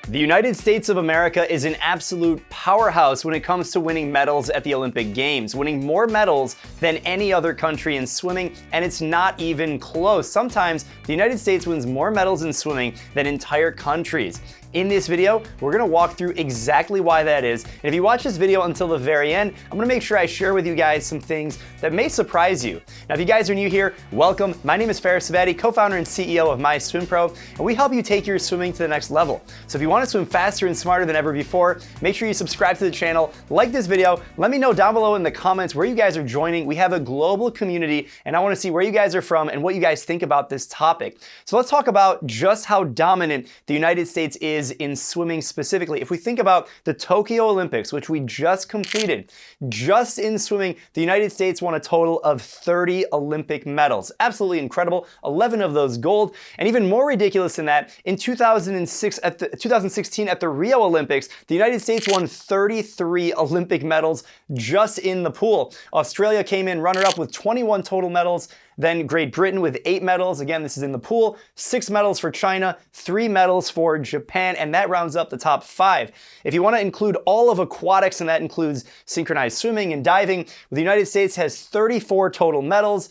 The United States of America is an absolute powerhouse when it comes to winning medals at the Olympic Games, winning more medals than any other country in swimming, and it's not even close. Sometimes the United States wins more medals in swimming than entire countries. In this video, we're gonna walk through exactly why that is. And if you watch this video until the very end, I'm gonna make sure I share with you guys some things that may surprise you. Now, if you guys are new here, welcome. My name is Faris Savati, co-founder and CEO of MySwimPro, and we help you take your swimming to the next level. So if you wanna swim faster and smarter than ever before, make sure you subscribe to the channel, like this video, let me know down below in the comments where you guys are joining. We have a global community, and I wanna see where you guys are from and what you guys think about this topic. So let's talk about just how dominant the United States is in swimming specifically. If we think about the Tokyo Olympics, which we just completed, just in swimming, the United States won a total of 30 Olympic medals. Absolutely incredible. 11 of those gold. And even more ridiculous than that, in 2016 at the Rio Olympics, the United States won 33 Olympic medals just in the pool. Australia came in runner-up with 21 total medals. Then Great Britain with 8 medals. Again, this is in the pool. 6 medals for China, 3 medals for Japan, and that rounds up the top 5. If you want to include all of aquatics, and that includes synchronized swimming and diving, the United States has 34 total medals.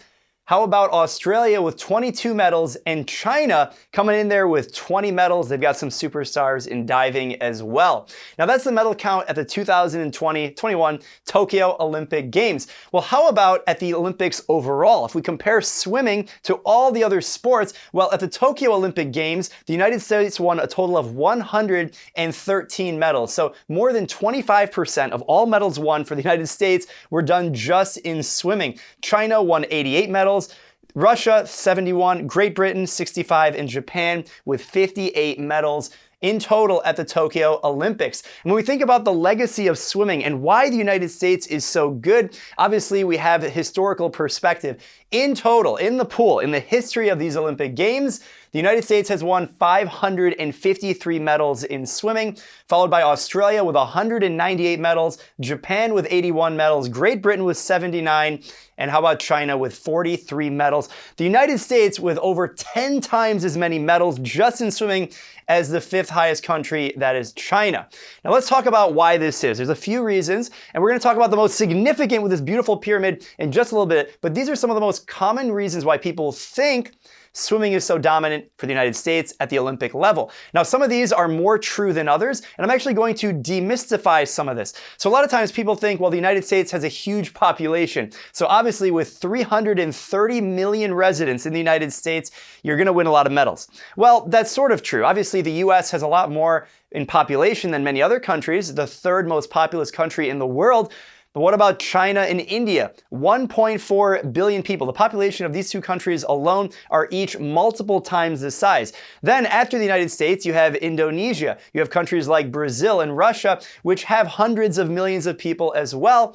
How about Australia with 22 medals and China coming in there with 20 medals? They've got some superstars in diving as well. Now that's the medal count at the 2021 Tokyo Olympic Games. Well, how about at the Olympics overall? If we compare swimming to all the other sports, well, at the Tokyo Olympic Games, the United States won a total of 113 medals. So more than 25% of all medals won for the United States were done just in swimming. China won 88 medals. Russia, 71, Great Britain, 65, and Japan with 58 medals in total at the Tokyo Olympics. And when we think about the legacy of swimming and why the United States is so good, obviously we have a historical perspective. In total, in the pool, in the history of these Olympic Games, the United States has won 553 medals in swimming, followed by Australia with 198 medals, Japan with 81 medals, Great Britain with 79, and how about China with 43 medals? The United States with over 10 times as many medals just in swimming as the 5th highest country, that is China. Now let's talk about why this is. There's a few reasons, and we're gonna talk about the most significant with this beautiful pyramid in just a little bit, but these are some of the most common reasons why people think swimming is so dominant for the United States at the Olympic level. Now, some of these are more true than others, and I'm actually going to demystify some of this. So a lot of times people think, well, the United States has a huge population. So obviously with 330 million residents in the United States, you're gonna win a lot of medals. Well, that's sort of true. Obviously the US has a lot more in population than many other countries, the 3rd most populous country in the world. But what about China and India? 1.4 billion people. The population of these two countries alone are each multiple times the size. Then after the United States, you have Indonesia. You have countries like Brazil and Russia, which have hundreds of millions of people as well.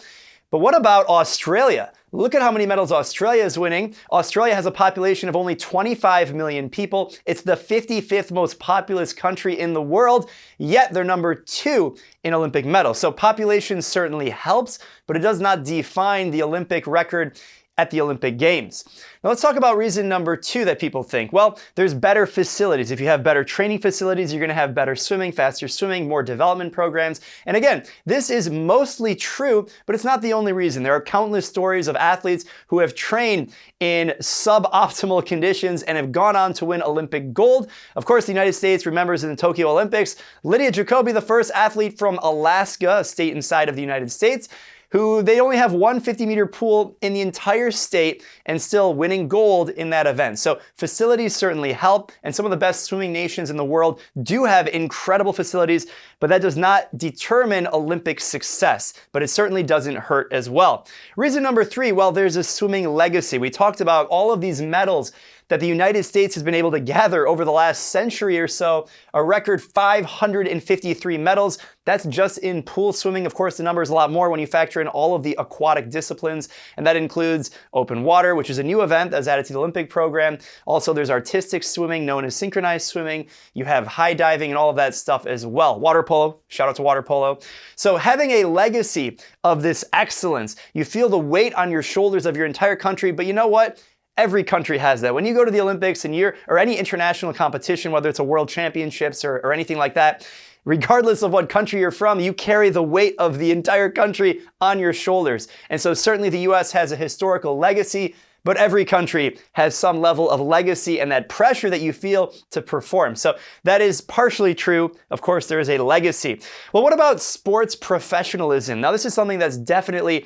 But what about Australia? Look at how many medals Australia is winning. Australia has a population of only 25 million people. It's the 55th most populous country in the world, yet they're number 2 in Olympic medals. So population certainly helps, but it does not define the Olympic record at the Olympic Games. Now let's talk about reason number 2 that people think. Well, there's better facilities. If you have better training facilities, you're gonna have better swimming, faster swimming, more development programs. And again, this is mostly true, but it's not the only reason. There are countless stories of athletes who have trained in suboptimal conditions and have gone on to win Olympic gold. Of course, the United States remembers in the Tokyo Olympics, Lydia Jacoby, the first athlete from Alaska, a state inside of the United States, who they only have one 50-meter pool in the entire state and still winning gold in that event. So facilities certainly help, and some of the best swimming nations in the world do have incredible facilities, but that does not determine Olympic success, but it certainly doesn't hurt as well. Reason number 3, well, there's a swimming legacy. We talked about all of these medals that the United States has been able to gather over the last century or so, a record 553 medals. That's just in pool swimming. Of course, the number is a lot more when you factor in all of the aquatic disciplines, and that includes open water, which is a new event that's added to the Olympic program. Also, there's artistic swimming known as synchronized swimming. You have high diving and all of that stuff as well. Water polo, shout out to water polo. So having a legacy of this excellence, you feel the weight on your shoulders of your entire country, but you know what? Every country has that. When you go to the Olympics and or any international competition, whether it's a world championships or anything like that, regardless of what country you're from, you carry the weight of the entire country on your shoulders. And so certainly the US has a historical legacy, but every country has some level of legacy and that pressure that you feel to perform. So that is partially true. Of course, there is a legacy. Well, what about sports professionalism? Now, this is something that's definitely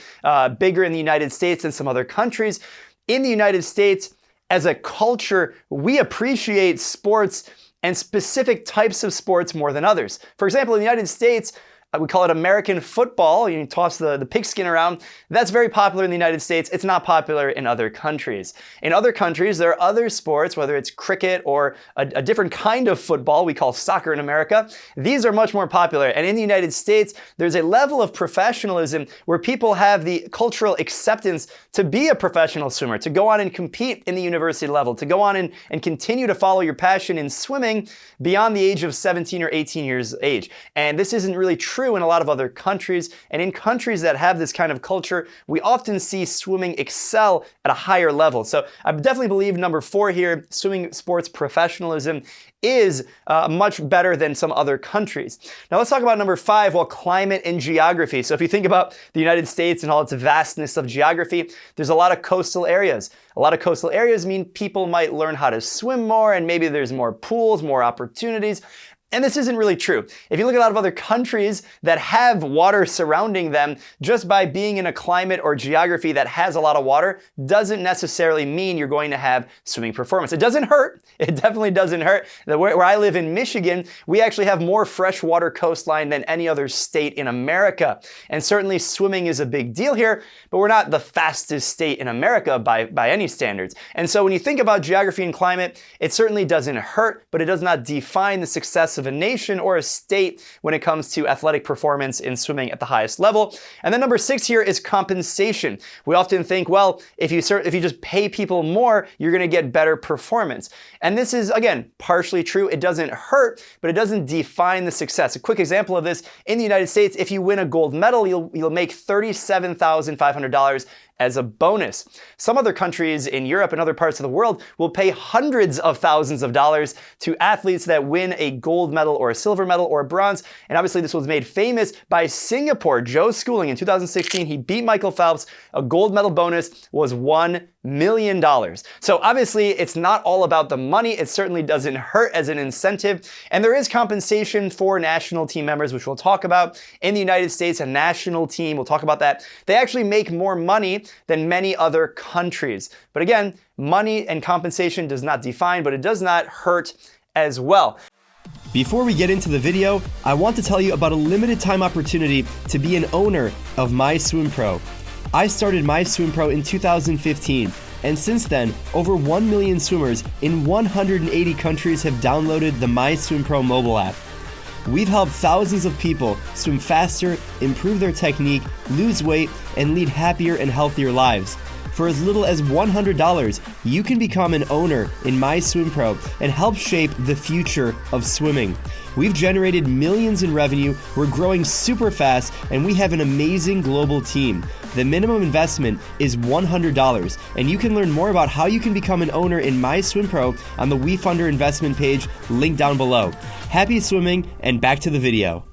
bigger in the United States than some other countries. In the United States, as a culture, we appreciate sports and specific types of sports more than others. For example, in the United States, we call it American football. You toss the pigskin around. That's very popular in the United States. It's not popular in other countries. In other countries, there are other sports, whether it's cricket or a different kind of football we call soccer in America. These are much more popular. And in the United States, there's a level of professionalism where people have the cultural acceptance to be a professional swimmer, to go on and compete in the university level, to go on and continue to follow your passion in swimming beyond the age of 17 or 18 years of age. And this isn't really true in a lot of other countries, and in countries that have this kind of culture, we often see swimming excel at a higher level. So I definitely believe number 4 here, swimming sports professionalism, is much better than some other countries. Now let's talk about number 5, well, climate and geography. So if you think about the United States and all its vastness of geography, there's a lot of coastal areas. A lot of coastal areas mean people might learn how to swim more, and maybe there's more pools, more opportunities. And this isn't really true. If you look at a lot of other countries that have water surrounding them, just by being in a climate or geography that has a lot of water doesn't necessarily mean you're going to have swimming performance. It doesn't hurt. It definitely doesn't hurt. Where I live in Michigan, we actually have more freshwater coastline than any other state in America. And certainly swimming is a big deal here, but we're not the fastest state in America by any standards. And so when you think about geography and climate, it certainly doesn't hurt, but it does not define the success of a nation or a state when it comes to athletic performance in swimming at the highest level. And then number 6 here is compensation. We often think, well, if you just pay people more, you're going to get better performance. And this is, again, partially true. It doesn't hurt, but it doesn't define the success. A quick example of this, in the United States, if you win a gold medal, you'll make $37,500 as a bonus. Some other countries in Europe and other parts of the world will pay hundreds of thousands of dollars to athletes that win a gold medal or a silver medal or a bronze. And obviously this was made famous by Singapore. Joe Schooling in 2016, he beat Michael Phelps. A gold medal bonus was $1 million. So obviously it's not all about the money. It certainly doesn't hurt as an incentive. And there is compensation for national team members, which we'll talk about. In the United States, a national team, we'll talk about that. They actually make more money than many other countries. But again, money and compensation does not define, but it does not hurt as well. Before we get into the video, I want to tell you about a limited time opportunity to be an owner of MySwimPro. I started MySwimPro in 2015, and since then, over 1 million swimmers in 180 countries have downloaded the MySwimPro mobile app. We've helped thousands of people swim faster, improve their technique, lose weight, and lead happier and healthier lives. For as little as $100, you can become an owner in MySwimPro and help shape the future of swimming. We've generated millions in revenue, we're growing super fast, and we have an amazing global team. The minimum investment is $100, and you can learn more about how you can become an owner in MySwimPro on the WeFunder investment page linked down below. Happy swimming, and back to the video.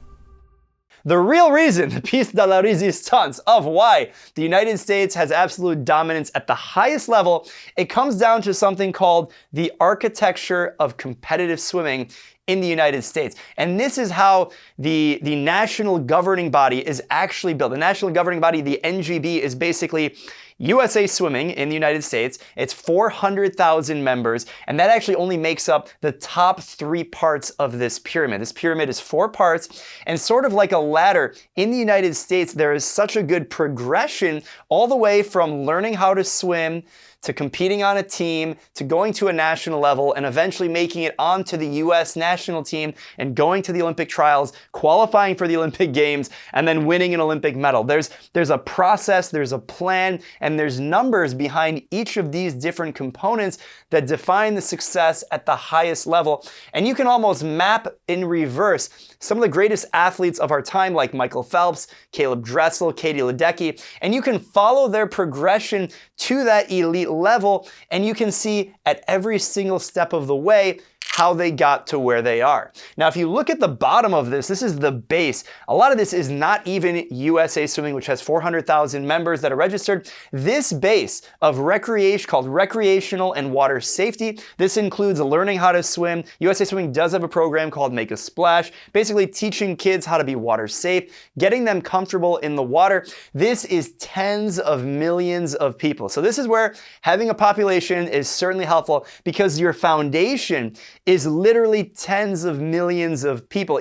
The real reason, the piece de la resistance of why the United States has absolute dominance at the highest level, it comes down to something called the architecture of competitive swimming in the United States. And this is how the national governing body is actually built. The national governing body, the NGB, is basically USA Swimming in the United States. It's 400,000 members, and that actually only makes up the top 3 parts of this pyramid. This pyramid is 4 parts, and sort of like a ladder, in the United States, there is such a good progression all the way from learning how to swim to competing on a team, to going to a national level, and eventually making it onto the US national team and going to the Olympic trials, qualifying for the Olympic Games, and then winning an Olympic medal. There's a process, there's a plan, and there's numbers behind each of these different components that define the success at the highest level. And you can almost map in reverse some of the greatest athletes of our time, like Michael Phelps, Caleb Dressel, Katie Ledecky, and you can follow their progression to that elite level, and you can see at every single step of the way how they got to where they are. Now, if you look at the bottom of this, this is the base. A lot of this is not even USA Swimming, which has 400,000 members that are registered. This base of recreation, called recreational and water safety, this includes learning how to swim. USA Swimming does have a program called Make a Splash, basically teaching kids how to be water safe, getting them comfortable in the water. This is tens of millions of people. So this is where having a population is certainly helpful, because your foundation is literally tens of millions of people,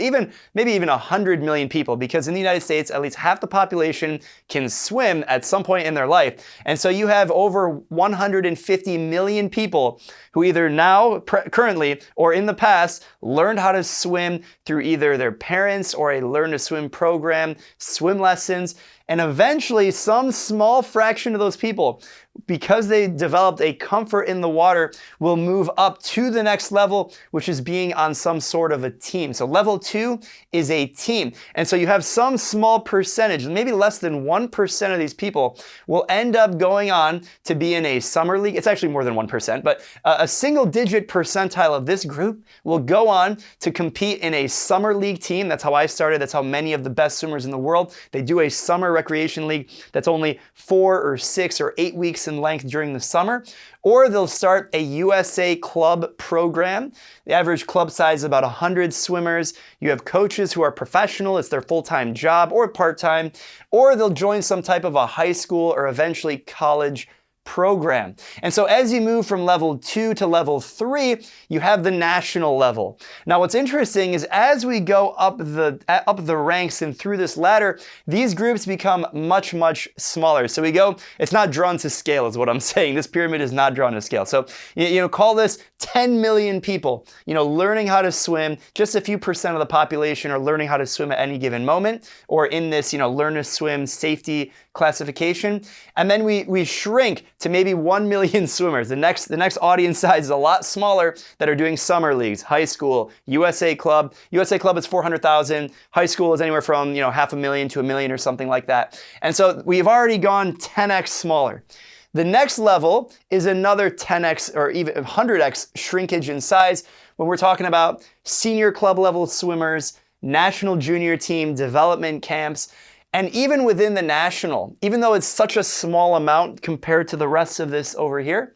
maybe even 100 million people, because in the United States, at least half the population can swim at some point in their life. And so you have over 150 million people who either now, currently, or in the past, learned how to swim through either their parents or a Learn to Swim program, swim lessons, and eventually some small fraction of those people, because they developed a comfort in the water, will move up to the next level, which is being on some sort of a team. So level 2 is a team. And so you have some small percentage, maybe less than 1% of these people will end up going on to be in a summer league. It's actually more than 1%, but a single digit percentile of this group will go on to compete in a summer league team. That's how I started. That's how many of the best swimmers in the world, they do a summer recreation league that's only 4 or 6 or 8 weeks in length during the summer, or they'll start a USA club program. The average club size is about 100 swimmers. You have coaches who are professional, it's their full-time job or part-time, or they'll join some type of a high school or eventually college program. And so as you move from level 2 to level 3, you have the national level. Now what's interesting is as we go up the ranks and through this ladder, these groups become much, much smaller. So it's not drawn to scale is what I'm saying. This pyramid is not drawn to scale. So, call this 10 million people, learning how to swim. Just a few percent of the population are learning how to swim at any given moment, or in this, Learn to Swim safety classification. And then we shrink to maybe 1 million swimmers. The next audience size is a lot smaller that are doing summer leagues, high school, USA Club. USA Club is 400,000. High school is anywhere from, 500,000 to 1 million or something like that. And so we've already gone 10x smaller. The next level is another 10x or even 100x shrinkage in size when we're talking about senior club level swimmers, national junior team development camps. And even within the national, even though it's such a small amount compared to the rest of this over here,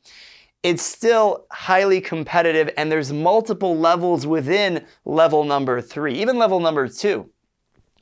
it's still highly competitive, and there's multiple levels within level number 3, even level number 2.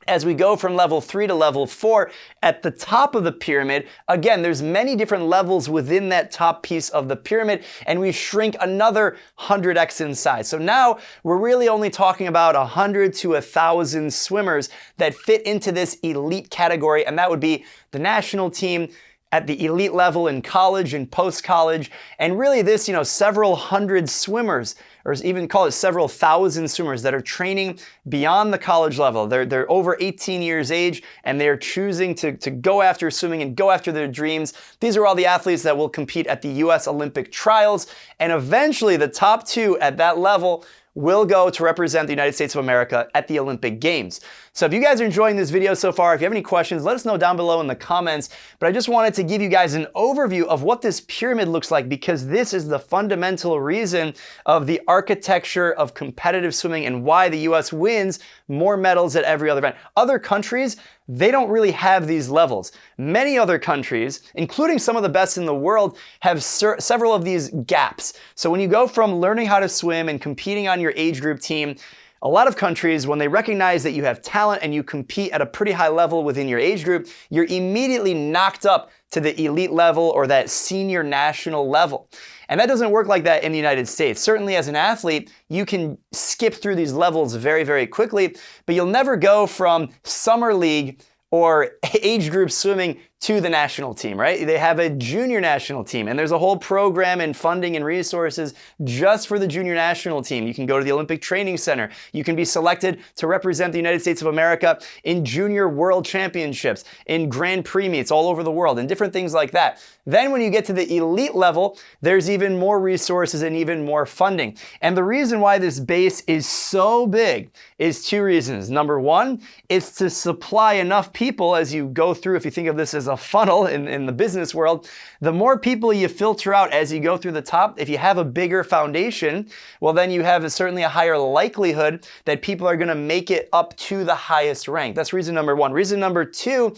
As we go from level 3 to level 4, at the top of the pyramid, again, there's many different levels within that top piece of the pyramid, and we shrink another 100x in size. So now we're really only talking about 100 to 1,000 swimmers that fit into this elite category, and that would be the national team at the elite level in college and post-college, and really this, several hundred swimmers, or even call it several thousand swimmers that are training beyond the college level. They're over 18 years age, and they're choosing to go after swimming and go after their dreams. These are all the athletes that will compete at the US Olympic trials, and eventually the top 2 at that level will go to represent the United States of America at the Olympic Games. So if you guys are enjoying this video so far, if you have any questions, let us know down below in the comments. But I just wanted to give you guys an overview of what this pyramid looks like, because this is the fundamental reason of the architecture of competitive swimming and why the US wins more medals at every other event. Other countries, they don't really have these levels. Many other countries, including some of the best in the world, have several of these gaps. So when you go from learning how to swim and competing on your age group team, a lot of countries, when they recognize that you have talent and you compete at a pretty high level within your age group, you're immediately knocked up to the elite level or that senior national level. And that doesn't work like that in the United States. Certainly as an athlete, you can skip through these levels very, very quickly, but you'll never go from summer league or age group swimming to the national team, right? They have a junior national team, and there's a whole program and funding and resources just for the junior national team. You can go to the Olympic Training Center. You can be selected to represent the United States of America in junior world championships, in Grand Prix meets all over the world, and different things like that. Then when you get to the elite level, there's even more resources and even more funding. And the reason why this base is so big is 2 reasons. Number 1, it's to supply enough people as you go through, if you think of this as a a funnel in the business world, the more people you filter out as you go through the top, if you have a bigger foundation, well, then you have certainly a higher likelihood that people are going to make it up to the highest rank. That's reason number one. Reason number two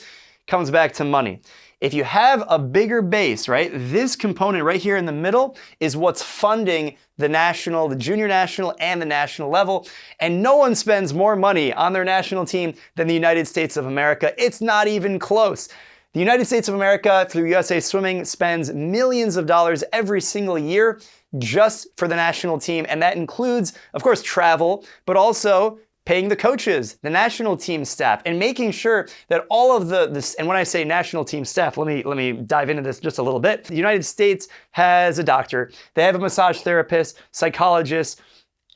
comes back to money. If you have a bigger base, right, this component right here in the middle is what's funding the national, the junior national, and the national level. And no one spends more money on their national team than the United States of America. It's not even close. The United States of America, through USA Swimming, spends millions of dollars every single year just for the national team. And that includes, of course, travel, but also paying the coaches, the national team staff, and making sure that all of this, and when I say national team staff, let me dive into this just a little bit. The United States has a doctor, they have a massage therapist, psychologist,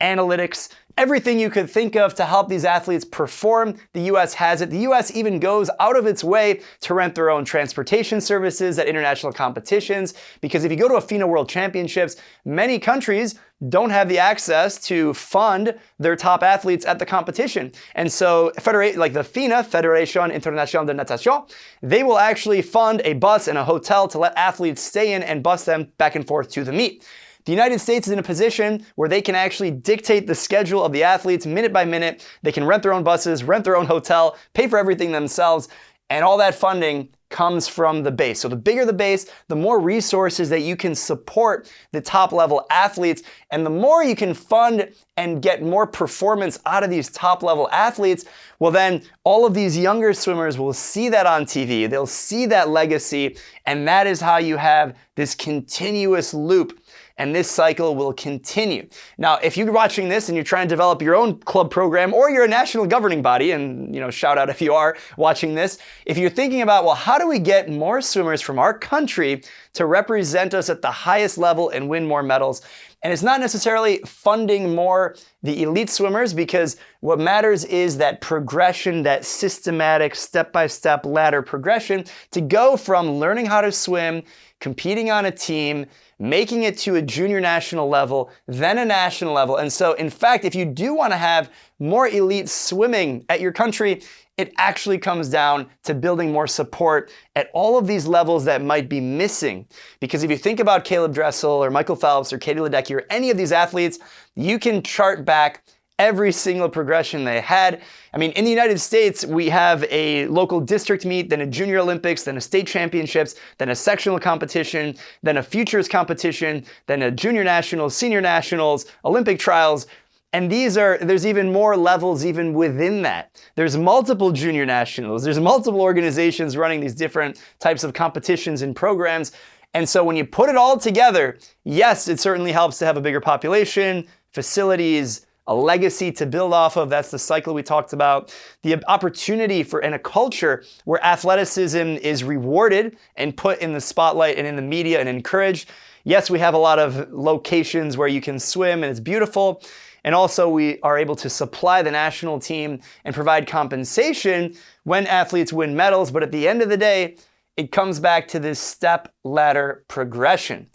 analytics, everything you could think of to help these athletes perform. The US has it. The US even goes out of its way to rent their own transportation services at international competitions, because if you go to a FINA World Championships, many countries don't have the access to fund their top athletes at the competition. And so like the FINA, Fédération Internationale de Natation, they will actually fund a bus and a hotel to let athletes stay in and bus them back and forth to the meet. The United States is in a position where they can actually dictate the schedule of the athletes minute by minute. They can rent their own buses, rent their own hotel, pay for everything themselves, and all that funding comes from the base. So the bigger the base, the more resources that you can support the top level athletes, and the more you can fund and get more performance out of these top level athletes, well then all of these younger swimmers will see that on TV, they'll see that legacy, and that is how you have this continuous loop. And this cycle will continue. Now, if you're watching this and you're trying to develop your own club program, or you're a national governing body, and shout out if you are watching this, if you're thinking about, well, how do we get more swimmers from our country to represent us at the highest level and win more medals? And it's not necessarily funding more the elite swimmers, because what matters is that progression, that systematic step-by-step ladder progression to go from learning how to swim, competing on a team, making it to a junior national level, then a national level. And so, in fact, if you do want to have more elite swimming at your country, it actually comes down to building more support at all of these levels that might be missing. Because if you think about Caleb Dressel or Michael Phelps or Katie Ledecky or any of these athletes, you can chart back every single progression they had. I mean, in the United States, we have a local district meet, then a junior Olympics, then a state championships, then a sectional competition, then a futures competition, then a junior nationals, senior nationals, Olympic trials. And there's even more levels even within that. There's multiple junior nationals. There's multiple organizations running these different types of competitions and programs. And so when you put it all together, yes, it certainly helps to have a bigger population, facilities, a legacy to build off of. That's the cycle we talked about. The opportunity and a culture where athleticism is rewarded and put in the spotlight and in the media and encouraged. Yes, we have a lot of locations where you can swim and it's beautiful. And also we are able to supply the national team and provide compensation when athletes win medals. But at the end of the day, it comes back to this step ladder progression.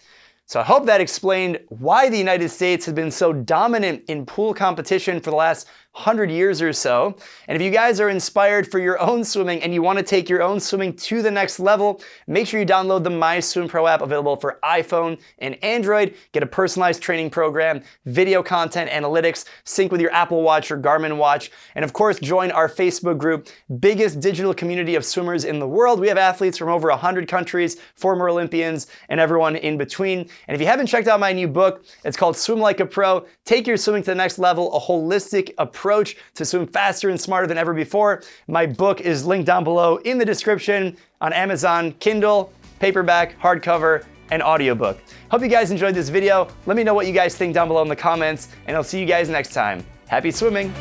So I hope that explained why the United States has been so dominant in pool competition for the last 100 years or so. And if you guys are inspired for your own swimming and you want to take your own swimming to the next level, make sure you download the MySwimPro app, available for iPhone and Android. Get a personalized training program, video content, analytics, sync with your Apple Watch or Garmin watch. And of course, join our Facebook group, biggest digital community of swimmers in the world. We have athletes from over 100 countries, former Olympians, and everyone in between. And if you haven't checked out my new book, it's called Swim Like a Pro, Take Your Swimming to the Next Level, a holistic approach to swim faster and smarter than ever before. My book is linked down below in the description on Amazon, Kindle, paperback, hardcover, and audiobook. Hope you guys enjoyed this video. Let me know what you guys think down below in the comments, and I'll see you guys next time. Happy swimming!